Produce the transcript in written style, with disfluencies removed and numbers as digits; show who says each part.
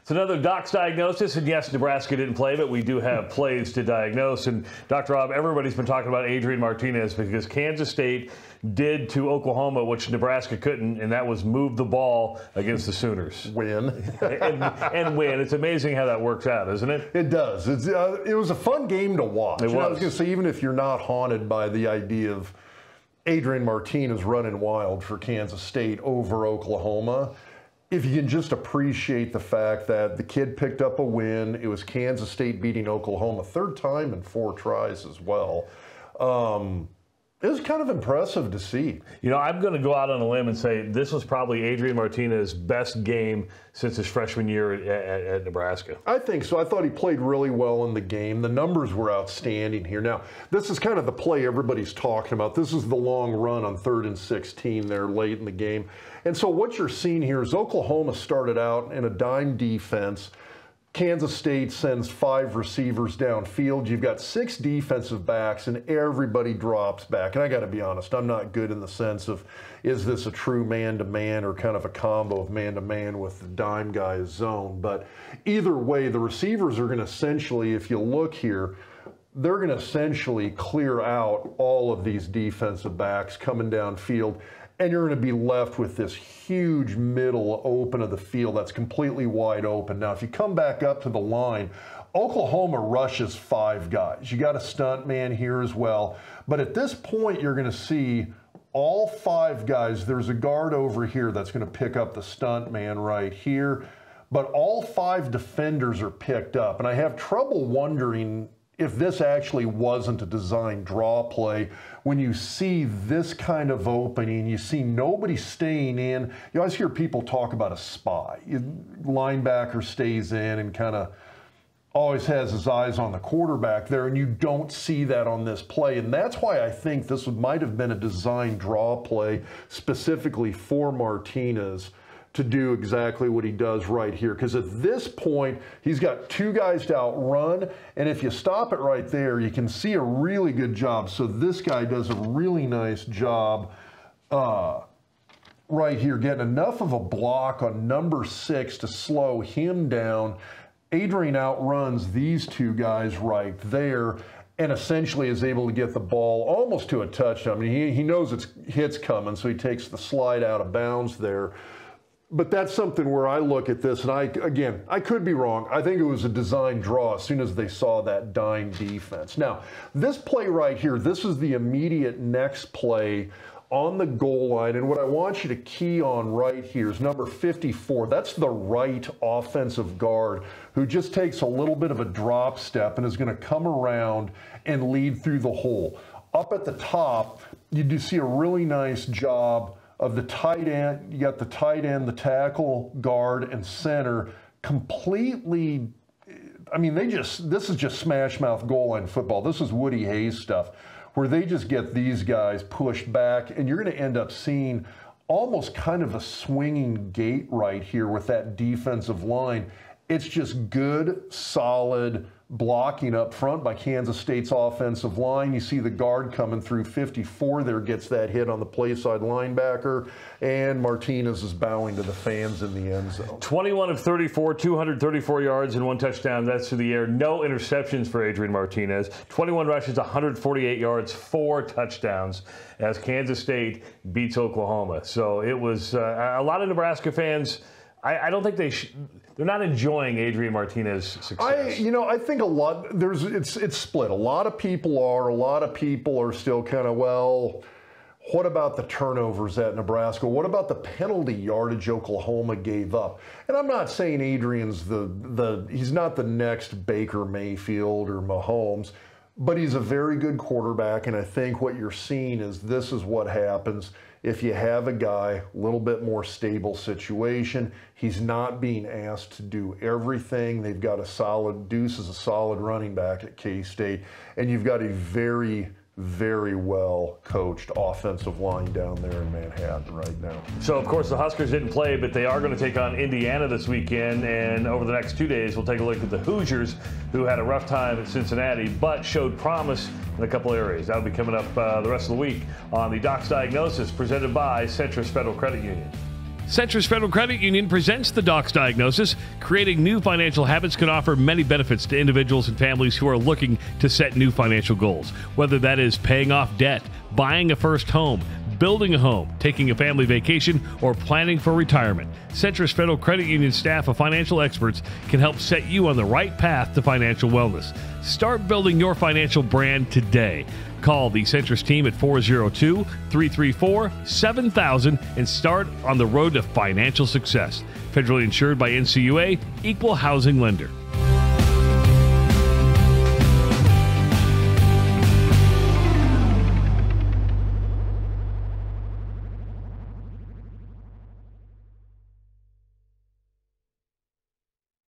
Speaker 1: It's another doc's diagnosis, and yes, Nebraska didn't play, but we do have plays to diagnose. And Dr. Rob, everybody's been talking about Adrian Martinez because Kansas State did to Oklahoma, which Nebraska couldn't, and that was move the ball against the Sooners.
Speaker 2: Win.
Speaker 1: and win. It's amazing how that works out, isn't it?
Speaker 2: It does. It was a fun game to watch.
Speaker 1: It was.
Speaker 2: I was going to say, even if you're not haunted by the idea of Adrian Martinez running wild for Kansas State over Oklahoma, if you can just appreciate the fact that the kid picked up a win, it was Kansas State beating Oklahoma, third time in 4 tries as well. It was kind of impressive to see.
Speaker 1: You know, I'm going to go out on a limb and say this was probably Adrian Martinez's best game since his freshman year at Nebraska.
Speaker 2: I think so. I thought he played really well in the game. The numbers were outstanding here. Now, this is kind of the play everybody's talking about. This is the long run on 3rd and 16 there late in the game. And so what you're seeing here is Oklahoma started out in a dime defense. Kansas State sends 5 receivers downfield. You've got 6 defensive backs, and everybody drops back. And I got to be honest, I'm not good in the sense of, is this a true man-to-man or kind of a combo of man-to-man with the dime guy's zone? But either way, the receivers are going to essentially, if you look here, they're going to essentially clear out all of these defensive backs coming downfield. And you're going to be left with this huge middle open of the field that's completely wide open. Now, if you come back up to the line, Oklahoma rushes 5 guys. You got a stunt man here as well. But at this point, you're going to see all 5 guys. There's a guard over here that's going to pick up the stunt man right here. But all 5 defenders are picked up. And I have trouble wondering if this actually wasn't a design draw play. When you see this kind of opening, you see nobody staying in. You always hear people talk about a spy. Linebacker stays in and kind of always has his eyes on the quarterback there, and you don't see that on this play. And that's why I think this might have been a design draw play specifically for Martinez to do exactly what he does right here. Because at this point, he's got 2 guys to outrun, and if you stop it right there, you can see a really good job. So this guy does a really nice job right here, getting enough of a block on number 6 to slow him down. Adrian outruns these 2 guys right there and essentially is able to get the ball almost to a touchdown. I mean, he knows it's hit's coming, so he takes the slide out of bounds there. But that's something where I look at this, and I could be wrong. I think it was a design draw as soon as they saw that dime defense. Now, this play right here, this is the immediate next play on the goal line. And what I want you to key on right here is number 54. That's the right offensive guard who just takes a little bit of a drop step and is going to come around and lead through the hole. Up at the top, you do see a really nice job of the tight end. You got the tight end, the tackle, guard, and center completely. I mean, this is just smash mouth goal line football. This is Woody Hayes stuff, where they just get these guys pushed back, and you're going to end up seeing almost kind of a swinging gate right here with that defensive line. It's just good, solid blocking up front by Kansas State's offensive line. You see the guard coming through 54 there, gets that hit on the play side linebacker, and Martinez is bowing to the fans in the end zone.
Speaker 1: 21 of 34, 234 yards and 1 touchdown. That's through the air. No interceptions for Adrian Martinez. 21 rushes, 148 yards, 4 touchdowns as Kansas State beats Oklahoma. So it was a lot of Nebraska fans. I don't think they're not enjoying Adrian Martinez's success.
Speaker 2: I think it's split. A lot of people are still kind of, well, what about the turnovers at Nebraska? What about the penalty yardage Oklahoma gave up? And I'm not saying Adrian's he's not the next Baker Mayfield or Mahomes, but he's a very good quarterback, and I think what you're seeing is this is what happens if you have a guy, a little bit more stable situation. He's not being asked to do everything. They've got Deuce is a solid running back at K-State, and you've got a very, very well coached offensive line down there in Manhattan right now.
Speaker 1: So, of course, the Huskers didn't play, but they are going to take on Indiana this weekend. And over the next 2 days, we'll take a look at the Hoosiers, who had a rough time at Cincinnati, but showed promise in a couple areas. That'll be coming up the rest of the week on the Doc's Diagnosis, presented by Centris Federal Credit Union. Centris Federal Credit Union presents the Doc's Diagnosis. Creating new financial habits can offer many benefits to individuals and families who are looking to set new financial goals. Whether that is paying off debt, buying a first home, building a home, taking a family vacation, or planning for retirement, Centris Federal Credit Union staff of financial experts can help set you on the right path to financial wellness. Start building your financial brand today. Call the Centris team at 402-334-7000 and start on the road to financial success. Federally insured by NCUA, Equal Housing Lender.